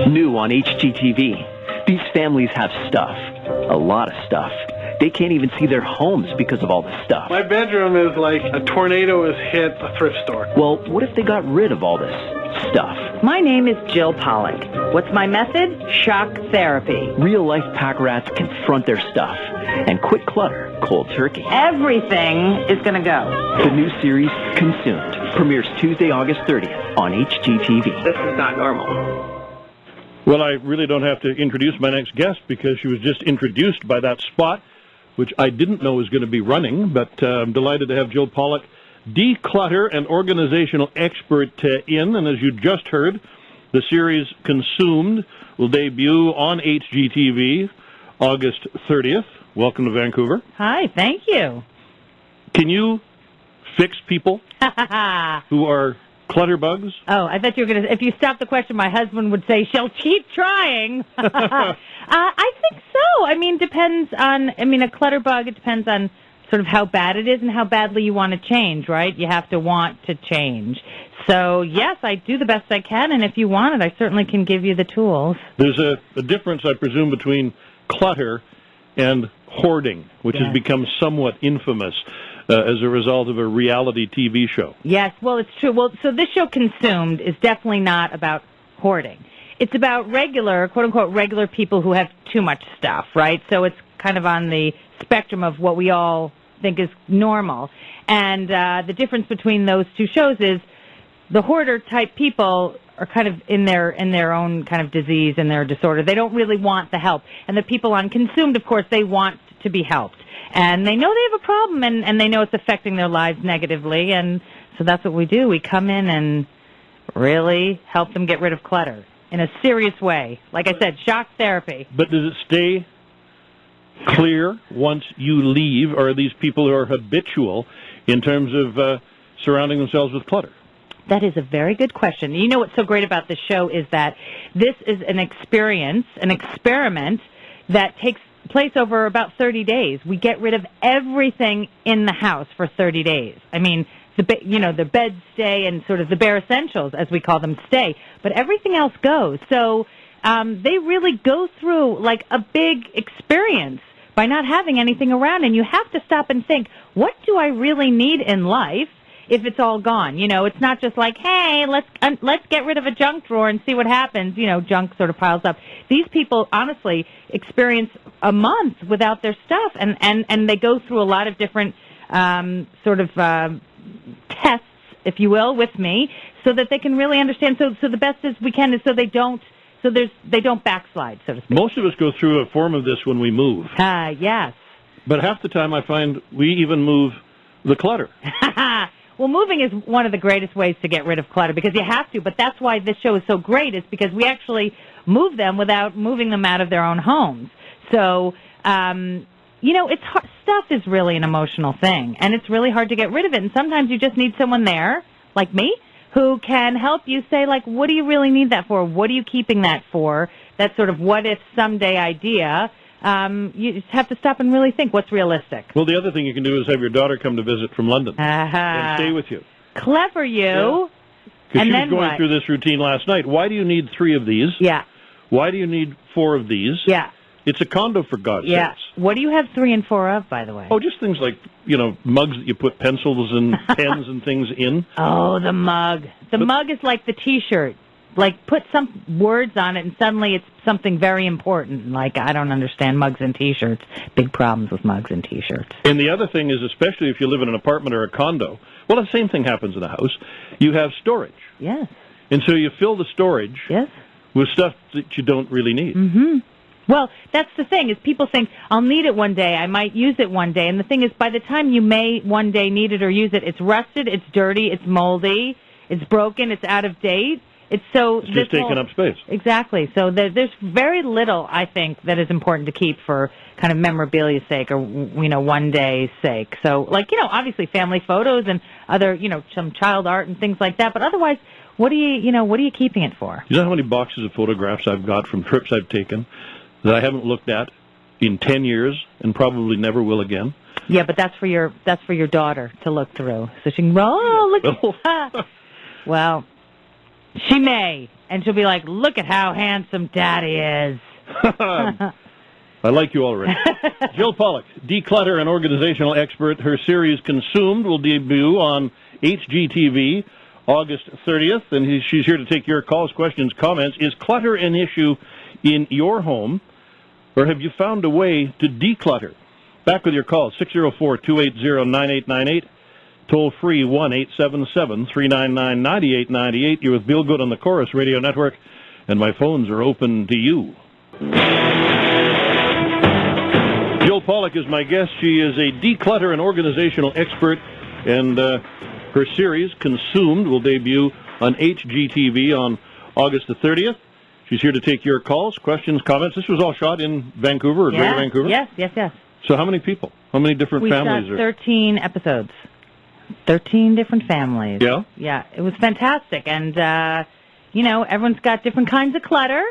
New on HGTV. These families have stuff. A lot of stuff. They can't even see their homes because of all the stuff. My bedroom is like a tornado has hit a thrift store. Well, what if they got rid of all this stuff? My name is Jill Pollack. What's my method? Shock therapy. Real-life pack rats confront their stuff and quit clutter cold turkey. Everything is going to go. The new series, Consumed, premieres Tuesday, August 30th on HGTV. This is not normal. Well, I really don't have to introduce my next guest because she was just introduced by that spot, which I didn't know was going to be running, but I'm delighted to have Jill Pollack, declutter and organizational expert in. And as you just heard, the series Consumed will debut on HGTV August 30th. Welcome to Vancouver. Hi, thank you. Can you fix people who are clutter bugs? Oh, I thought you were going to, if you stopped the question, my husband would say, she'll keep trying. I think so. I mean, depends on, a clutter bug, it depends on sort of how bad it is and how badly you want to change, right? You have to want to change. So, yes, I do the best I can, and if you want it, I certainly can give you the tools. There's a difference, I presume, between clutter and hoarding, which has become somewhat infamous as a result of a reality TV show. Yes, well, it's true. Well, so this show, Consumed, is definitely not about hoarding. It's about regular, quote-unquote, regular people who have too much stuff, right? So it's kind of on the spectrum of what we all think is normal. And the difference between those two shows is the hoarder-type people are kind of in their own kind of disease and their disorder. They don't really want the help. And the people on Consumed, of course, they want to be helped. And they know they have a problem, and they know it's affecting their lives negatively. And so that's what we do. We come in and really help them get rid of clutter in a serious way. Like I said, shock therapy. But does it stay clear once you leave, or are these people who are habitual in terms of surrounding themselves with clutter? That is a very good question. You know what's so great about this show is that this is an experience, an experiment that takes place over about 30 days. We get rid of everything in the house for 30 days. I mean, the beds stay and sort of the bare essentials, as we call them, stay, but everything else goes. So they really go through like a big experience by not having anything around, and you have to stop and think, what do I really need in life if it's all gone? You know, it's not just like, hey, let's get rid of a junk drawer and see what happens. You know, junk sort of piles up. These people honestly experience a month without their stuff, and they go through a lot of different tests, if you will, with me, so that they can really understand. So the best as we can is so they don't backslide, so to speak. Most of us go through a form of this when we move. Yes. But half the time I find we even move the clutter. Well, moving is one of the greatest ways to get rid of clutter because you have to, but that's why this show is so great, is because we actually move them without moving them out of their own homes. So, it's hard. Stuff is really an emotional thing, and it's really hard to get rid of it, and sometimes you just need someone there, like me, who can help you say, like, what do you really need that for? What are you keeping that for? That sort of what-if someday idea. You just have to stop and really think what's realistic. Well, the other thing you can do is have your daughter come to visit from London and stay with you. Clever you. Because she was going through this routine last night. Why do you need 3 of these? Yeah. Why do you need 4 of these? Yeah. It's a condo, for God's sakes. What do you have 3 and 4 of, by the way? Oh, just things like, mugs that you put pencils and pens and things in. Oh, the mug. The mug is like the T-shirt. Like, put some words on it, and suddenly it's something very important. Like, I don't understand mugs and T-shirts. Big problems with mugs and T-shirts. And the other thing is, especially if you live in an apartment or a condo, well, the same thing happens in a house. You have storage. Yes. And so you fill the storage with stuff that you don't really need. Mm-hmm. Well, that's the thing, is people think, I'll need it one day, I might use it one day. And the thing is, by the time you may one day need it or use it, it's rusted, it's dirty, it's moldy, it's broken, it's out of date. It's just taking up space. Exactly. So there's very little, I think, that is important to keep for kind of memorabilia's sake or, one day's sake. So, obviously family photos and other, some child art and things like that. But otherwise, what are you keeping it for? You know how many boxes of photographs I've got from trips I've taken that I haven't looked at in 10 years and probably never will again? Yeah, but that's for your daughter to look through. So she can, look at Well, she may, and she'll be like, look at how handsome Daddy is. I like you already. Jill Pollack, declutter and organizational expert. Her series Consumed will debut on HGTV August 30th, and she's here to take your calls, questions, comments. Is clutter an issue in your home, or have you found a way to declutter? Back with your calls, 604-280-9898, toll-free 1-877-399-9898. You're with Bill Good on the Chorus Radio Network, and my phones are open to you. Jill Pollack is my guest. She is a declutter and organizational expert, and her series, Consumed, will debut on HGTV on August the 30th. She's here to take your calls, questions, comments. This was all shot in Vancouver, or Greater Vancouver? Yes. So how many people? How many different families? We shot 13 episodes. 13 different families. Yeah? Yeah, it was fantastic. And, everyone's got different kinds of clutter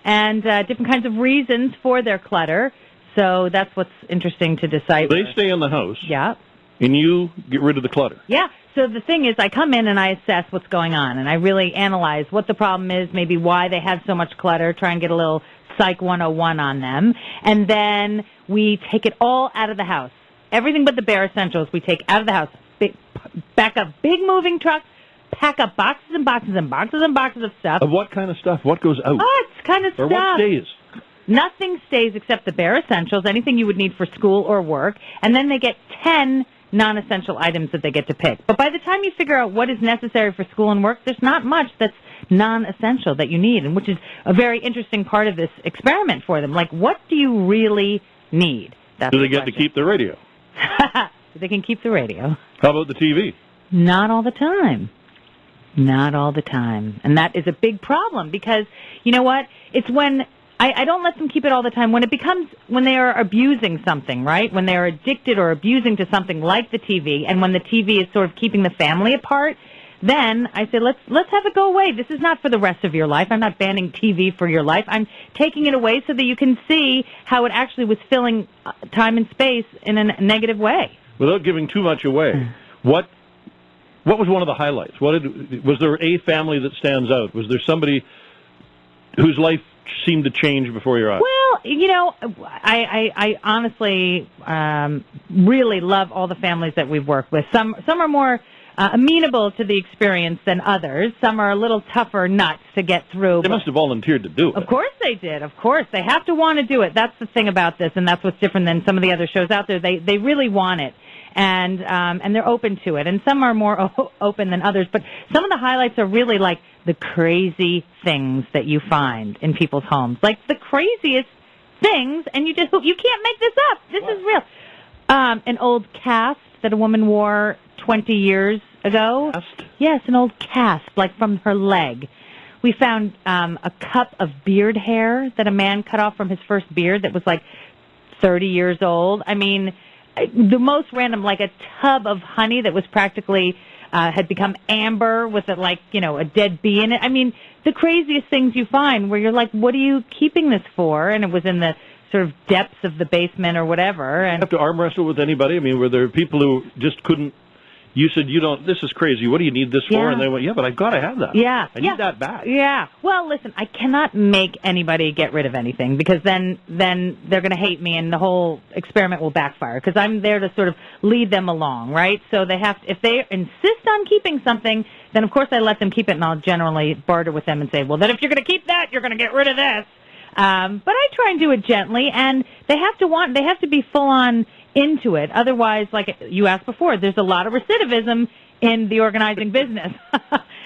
and different kinds of reasons for their clutter. So that's what's interesting to decipher. They stay in the house. Yeah. And you get rid of the clutter. Yeah. So the thing is, I come in and I assess what's going on, and I really analyze what the problem is, maybe why they have so much clutter, try and get a little Psych 101 on them. And then we take it all out of the house. Everything but the bare essentials we take out of the house. Back up big moving trucks, pack up boxes and boxes and boxes and boxes of stuff. Of what kind of stuff? What goes out? Oh, it's kind of or stuff. Or what stays? Nothing stays except the bare essentials, anything you would need for school or work, and then they get 10 non-essential items that they get to pick. But by the time you figure out what is necessary for school and work, there's not much that's non-essential that you need, and which is a very interesting part of this experiment for them. Like, what do you really need? That's do they get to keep the radio? They can keep the radio. How about the TV? Not all the time. Not all the time. And that is a big problem because, you know what? It's when I don't let them keep it all the time. When they are abusing something, right? When they are addicted or abusing to something like the TV, and when the TV is sort of keeping the family apart, then I say, let's have it go away. This is not for the rest of your life. I'm not banning TV for your life. I'm taking it away so that you can see how it actually was filling time and space in a negative way. Without giving too much away, what was one of the highlights? Was there a family that stands out? Was there somebody whose life seemed to change before your eyes? Well, I honestly really love all the families that we've worked with. Some are more amenable to the experience than others. Some are a little tougher nuts to get through. They must have volunteered to do it. Of course they did. Of course. They have to want to do it. That's the thing about this, and that's what's different than some of the other shows out there. They really want it. And they're open to it. And some are more open than others. But some of the highlights are really like the crazy things that you find in people's homes. Like the craziest things, and you can't make this up. This is real. An old cast that a woman wore 20 years ago. Cast? Yes, an old cast, like from her leg. We found a cup of beard hair that a man cut off from his first beard that was like 30 years old. I mean, the most random, like a tub of honey that was practically had become amber with a dead bee in it. I mean, the craziest things you find where you're like, what are you keeping this for? And it was in the sort of depths of the basement or whatever. And you have to arm wrestle with anybody? I mean, were there people who just couldn't? You said, this is crazy. What do you need this for? And they went, yeah, but I've got to have that. Yeah. I need that back. Yeah. Well, listen, I cannot make anybody get rid of anything because then they're going to hate me and the whole experiment will backfire because I'm there to sort of lead them along, right? So they have to, if they insist on keeping something, then of course I let them keep it and I'll generally barter with them and say, well, then if you're going to keep that, you're going to get rid of this. But I try and do it gently, and they have to be full on into it. Otherwise, like you asked before, there's a lot of recidivism in the organizing business.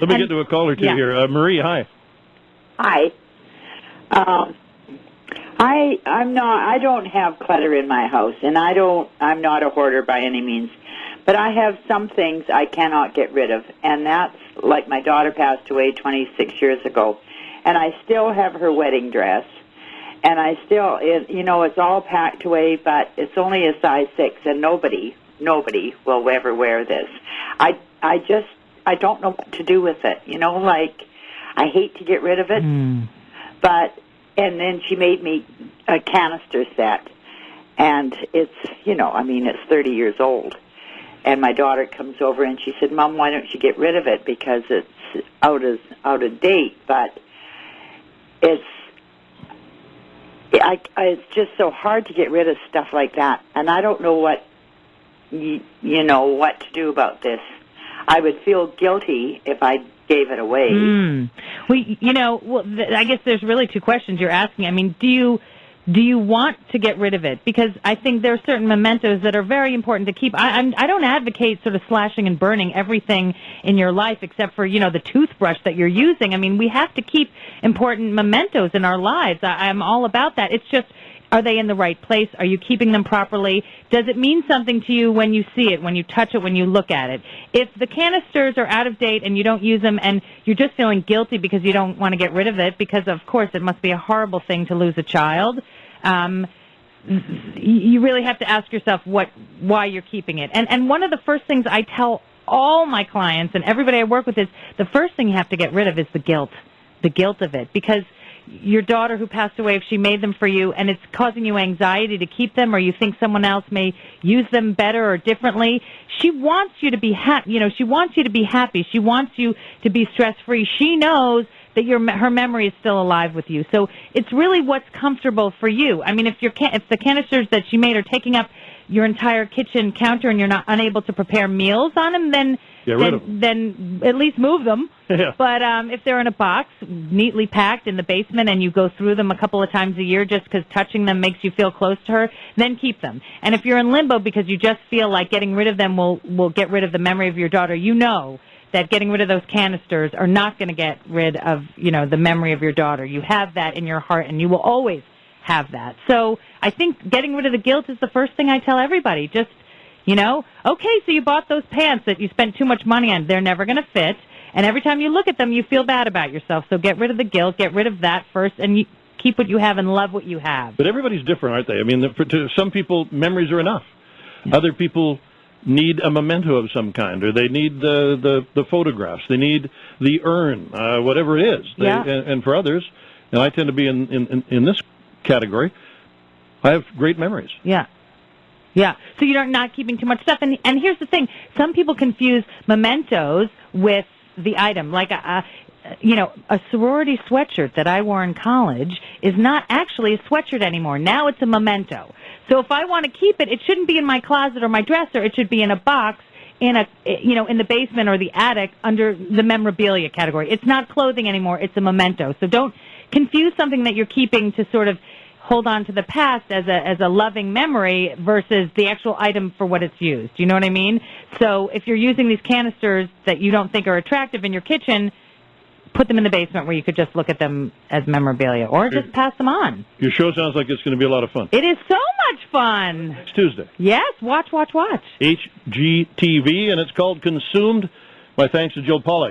Let me get to a call or two here. Marie, hi. Hi. I don't have clutter in my house, and I'm not a hoarder by any means, but I have some things I cannot get rid of, and that's like my daughter passed away 26 years ago, and I still have her wedding dress. And I still, it's all packed away, but it's only a size 6, and nobody will ever wear this. I don't know what to do with it. I hate to get rid of it, but, and then she made me a canister set, and it's, it's 30 years old. And my daughter comes over and she said, Mom, why don't you get rid of it? Because it's out of date, but it's just so hard to get rid of stuff like that, and I don't know what what to do about this. I would feel guilty if I gave it away. I guess there's really two questions you're asking. I mean, do you want to get rid of it? Because I think there are certain mementos that are very important to keep. I don't advocate sort of slashing and burning everything in your life except for, the toothbrush that you're using. I mean, we have to keep important mementos in our lives. I'm all about that. It's just, are they in the right place? Are you keeping them properly? Does it mean something to you when you see it, when you touch it, when you look at it? If the canisters are out of date and you don't use them and you're just feeling guilty because you don't want to get rid of it, because, of course, it must be a horrible thing to lose a child, you really have to ask yourself why you're keeping it. And one of the first things I tell all my clients and everybody I work with is the first thing you have to get rid of is the guilt of it, because your daughter who passed away, if she made them for you and it's causing you anxiety to keep them, or you think someone else may use them better or differently, she wants you to be happy. She wants you to be happy. She wants you to be stress-free. She knows that her memory is still alive with you. So it's really what's comfortable for you. I mean, if the canisters that she made are taking up your entire kitchen counter and you're not unable to prepare meals on them, then at least move them. Yeah. But if they're in a box, neatly packed in the basement, and you go through them a couple of times a year just because touching them makes you feel close to her, then keep them. And if you're in limbo because you just feel like getting rid of them will get rid of the memory of your daughter, that getting rid of those canisters are not going to get rid of, the memory of your daughter. You have that in your heart, and you will always have that. So I think getting rid of the guilt is the first thing I tell everybody. Just, okay, so you bought those pants that you spent too much money on. They're never going to fit. And every time you look at them, you feel bad about yourself. So get rid of the guilt, get rid of that first, and you keep what you have and love what you have. But everybody's different, aren't they? I mean, to some people, memories are enough. Yeah. Other people need a memento of some kind, or they need the photographs. They need the urn, whatever it is. And for others, and I tend to be in this category, I have great memories. Yeah. Yeah. So you're not keeping too much stuff. And here's the thing. Some people confuse mementos with the item. Like a sorority sweatshirt that I wore in college is not actually a sweatshirt anymore. Now it's a memento. So if I want to keep it, it shouldn't be in my closet or my dresser. It should be in a box in the basement or the attic under the memorabilia category. It's not clothing anymore. It's a memento. So don't confuse something that you're keeping to sort of hold on to the past as a loving memory versus the actual item for what it's used. You know what I mean? So if you're using these canisters that you don't think are attractive in your kitchen, put them in the basement where you could just look at them as memorabilia, or just pass them on. Your show sounds like it's going to be a lot of fun. It is so much fun. It's Tuesday. Yes, watch. HGTV, and it's called Consumed. My thanks to Joe Pollack.